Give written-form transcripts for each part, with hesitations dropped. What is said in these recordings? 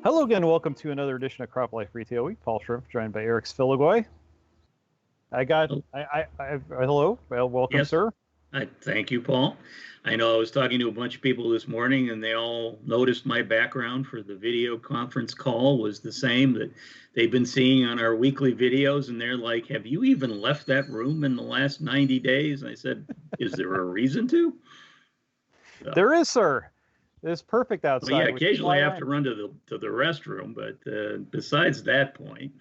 Hello again, welcome to another edition of CropLife Retail Week. Paul Schrimpf, joined by Eric Sfiligoj. Hello, well, welcome, Yes. sir. Thank you, Paul. I know I was talking to a bunch of people this morning, and they all noticed my background for the video conference call was the same that they've been seeing on our weekly videos, and they're like, "Have you even left that room in the last 90 days?" And I said, "Is there a reason to?" So, There is, sir. It's perfect well, outside. yeah, which is occasionally why I have to run to the restroom, but besides that point,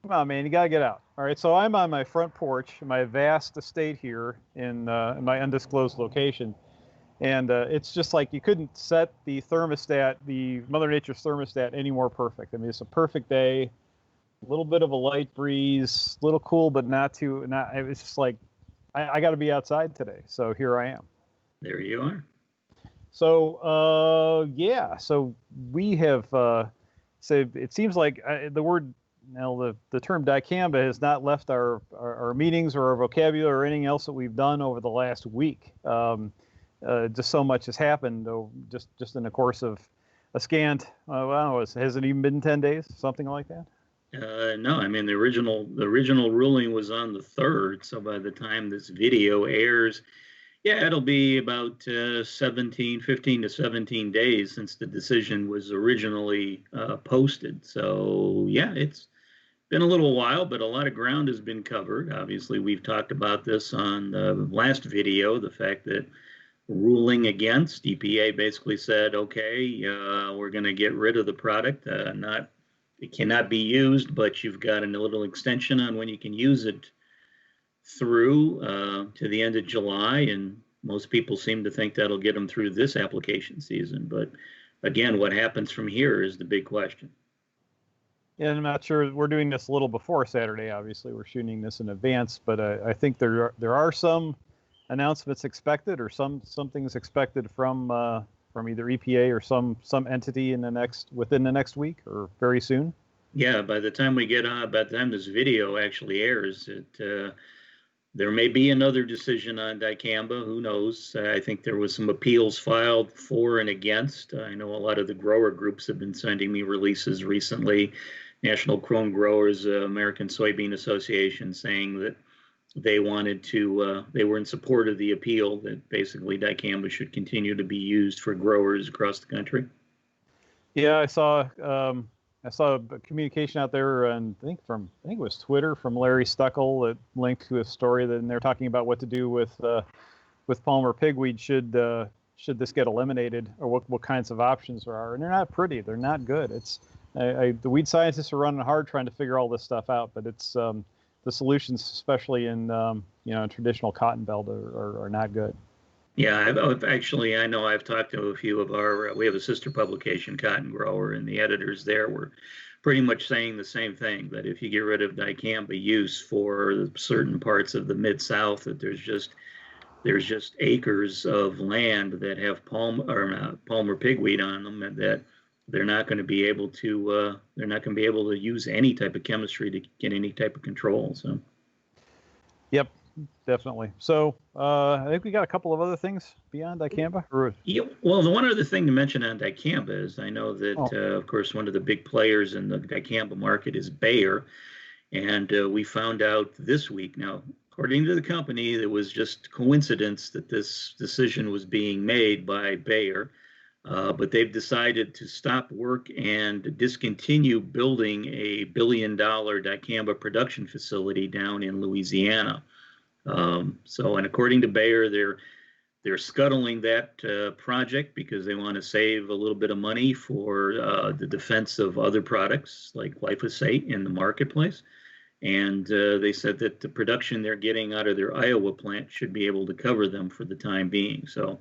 Come on, man, you gotta get out. All right, so I'm on my front porch, my vast estate here in my undisclosed location, and it's just like you couldn't set the thermostat, the Mother Nature's thermostat, any more perfect. I mean, it's a perfect day. A little bit of a light breeze, a little cool, but not too. Not. It was just like I got to be outside today, so here I am. there you are. So yeah, so we have. So it seems like the word, the term dicamba has not left our meetings or our vocabulary or anything else that we've done over the last week. Just so much has happened, just in the course of a scant. Wow, has it even been 10 days, something like that? No, I mean the original ruling was on the 3rd, so by the time this video airs, yeah, it'll be about 15 to 17 days since the decision was originally posted. So yeah, it's been a little while, but a lot of ground has been covered. Obviously, we've talked about this on the last video, the fact that ruling against, EPA basically said, okay, we're going to get rid of the product. It cannot be used, but you've got a little extension on when you can use it through to the end of July, and most people seem to think that'll get them through this application season. But again, what happens from here is the big question. And I'm not sure. We're doing this a little before Saturday. Obviously, we're shooting this in advance, but I think there are some announcements expected, or some things expected from either EPA or some entity within the next week or very soon. Yeah, by the time this video actually airs, there may be another decision on dicamba. Who knows? I think there was some appeals filed for and against. I know a lot of the grower groups have been sending me releases recently. National Corn Growers, American Soybean Association, saying that they were in support of the appeal that basically dicamba should continue to be used for growers across the country. Yeah, I saw a communication out there, and I think it was Twitter, from Larry Stuckel, that linked to a story and they're talking about what to do with Palmer pigweed should this get eliminated, or what kinds of options there are. And they're not pretty. They're not good. The weed scientists are running hard trying to figure all this stuff out, but it's the solutions, especially in traditional cotton belt, are not good. Yeah, I know I've talked to a few of we have a sister publication, Cotton Grower, and the editors there were pretty much saying the same thing, that if you get rid of dicamba use for certain parts of the Mid-South, that there's just acres of land that have Palmer pigweed on them, and that they're not going to be able to use any type of chemistry to get any type of control. So. Yep. Definitely. So I think we got a couple of other things beyond dicamba. Yeah, well, the one other thing to mention on dicamba is I know that, of course, one of the big players in the dicamba market is Bayer. And we found out this week, now, according to the company, it was just coincidence that this decision was being made by Bayer. But they've decided to stop work and discontinue building a $1 billion dicamba production facility down in Louisiana. And according to Bayer, they're scuttling that project because they want to save a little bit of money for the defense of other products like glyphosate in the marketplace. And they said that the production they're getting out of their Iowa plant should be able to cover them for the time being. So,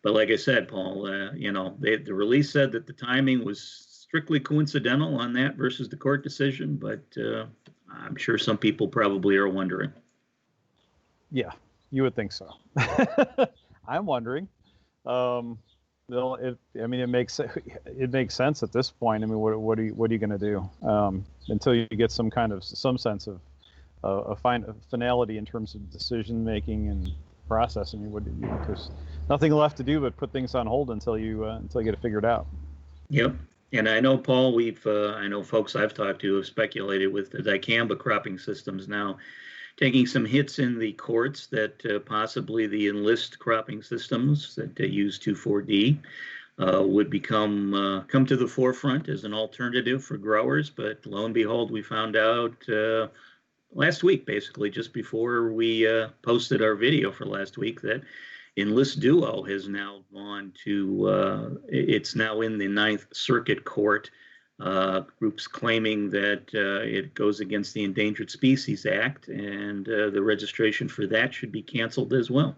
but like I said, Paul, the release said that the timing was strictly coincidental on that versus the court decision, but I'm sure some people probably are wondering. Yeah, you would think so. I'm wondering. It makes sense at this point. I mean, what are you going to do until you get some sense of finality in terms of decision making and process? I mean, there's nothing left to do but put things on hold until you get it figured out. Yep. And I know, Paul, I know folks I've talked to have speculated with the Dicamba cropping systems now taking some hits in the courts that possibly the Enlist cropping systems that use 2,4-D would come to the forefront as an alternative for growers. But lo and behold, we found out last week, basically just before we posted our video for last week, that Enlist Duo has now gone to, it's now in the Ninth Circuit Court, groups claiming that it goes against the Endangered Species Act, and the registration for that should be canceled as well.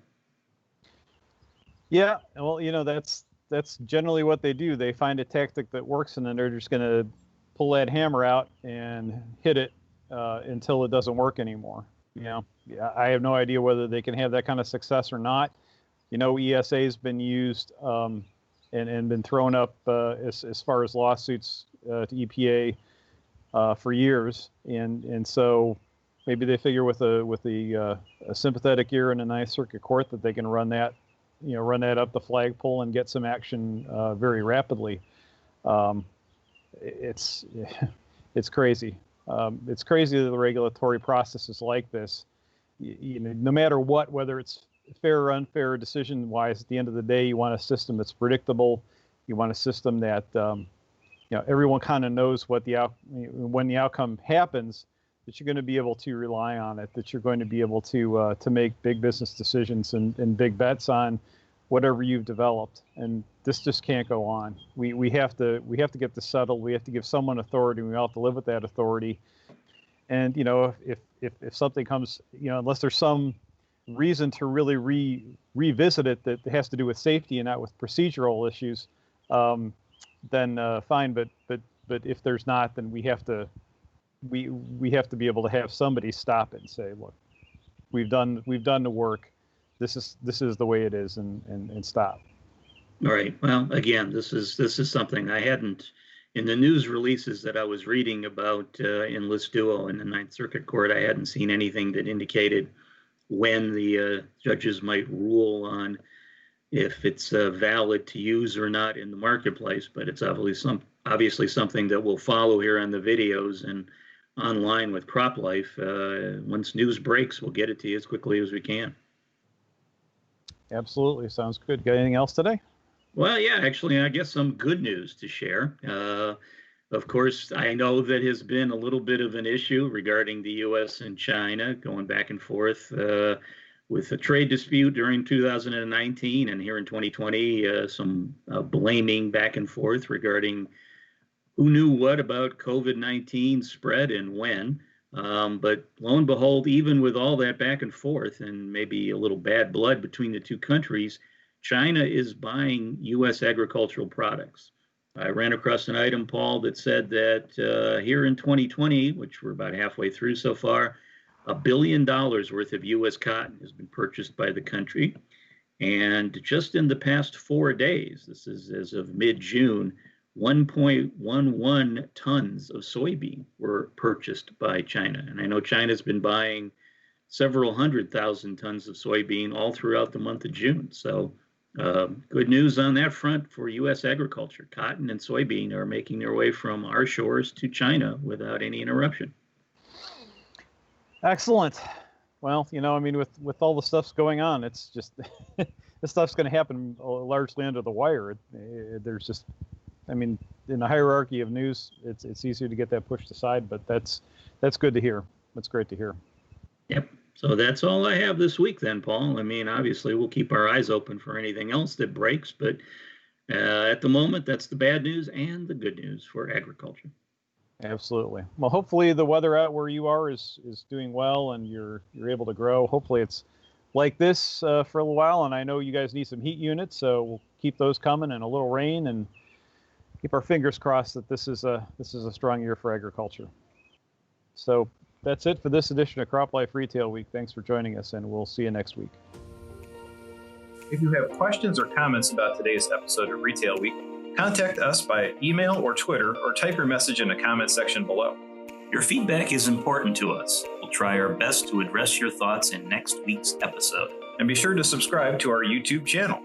Yeah, well, that's generally what they do. They find a tactic that works, and then they're just going to pull that hammer out and hit it until it doesn't work anymore. Yeah, I have no idea whether they can have that kind of success or not. ESA has been used and been thrown up as far as lawsuits to EPA for years, and so maybe they figure with a sympathetic ear in a Ninth Circuit Court that they can run that up the flagpole and get some action very rapidly. It's crazy. It's crazy that the regulatory process is like this. No matter whether it's fair or unfair decision-wise, at the end of the day, you want a system that's predictable. You want a system that everyone kind of knows when the outcome happens, that you're going to be able to rely on it, that you're going to be able to make big business decisions and big bets on whatever you've developed. And this just can't go on. We have to get this settled. We have to give someone authority, and we all have to live with that authority. And if something comes, unless there's some reason to really revisit it that has to do with safety and not with procedural issues, then fine. But if there's not, then we have to be able to have somebody stop it and say, look, we've done the work. This is the way it is, and stop. All right. Well, again, this is something I hadn't, in the news releases that I was reading about Enlist Duo in the Ninth Circuit Court, I hadn't seen anything that indicated when the judges might rule on if it's valid to use or not in the marketplace. But it's obviously something that we'll follow here on the videos and online with CropLife. Once news breaks, we'll get it to you as quickly as we can. Absolutely. Sounds good. Got anything else today? Well, yeah, actually, I guess some good news to share. Of course, I know that has been a little bit of an issue regarding the U.S. and China going back and forth with a trade dispute during 2019, and here in 2020, some blaming back and forth regarding who knew what about COVID-19 spread and when. But lo and behold, even with all that back and forth and maybe a little bad blood between the two countries, China is buying U.S. agricultural products. I ran across an item, Paul, that said that here in 2020, which we're about halfway through so far, $1 billion worth of U.S. cotton has been purchased by the country. And just in the past 4 days, this is as of mid-June, 1.11 tons of soybean were purchased by China. And I know China's been buying several 100,000 tons of soybean all throughout the month of June. So good news on that front for U.S. agriculture. Cotton and soybean are making their way from our shores to China without any interruption. Excellent. Well, with all the stuff's going on, it's just this stuff's going to happen largely under the wire. There's just, in the hierarchy of news, it's easier to get that pushed aside, but that's good to hear. That's great to hear. Yep. So that's all I have this week then, Paul. Obviously, we'll keep our eyes open for anything else that breaks, but at the moment, that's the bad news and the good news for agriculture. Absolutely. Well, hopefully the weather out where you are is doing well and you're able to grow. Hopefully it's like this for a little while, and I know you guys need some heat units, so we'll keep those coming and a little rain, and keep our fingers crossed that this is a strong year for agriculture. So that's it for this edition of CropLife Retail Week. Thanks for joining us, and we'll see you next week. If you have questions or comments about today's episode of Retail Week, contact us by email or Twitter, or type your message in the comment section below. Your feedback is important to us. We'll try our best to address your thoughts in next week's episode. And be sure to subscribe to our YouTube channel.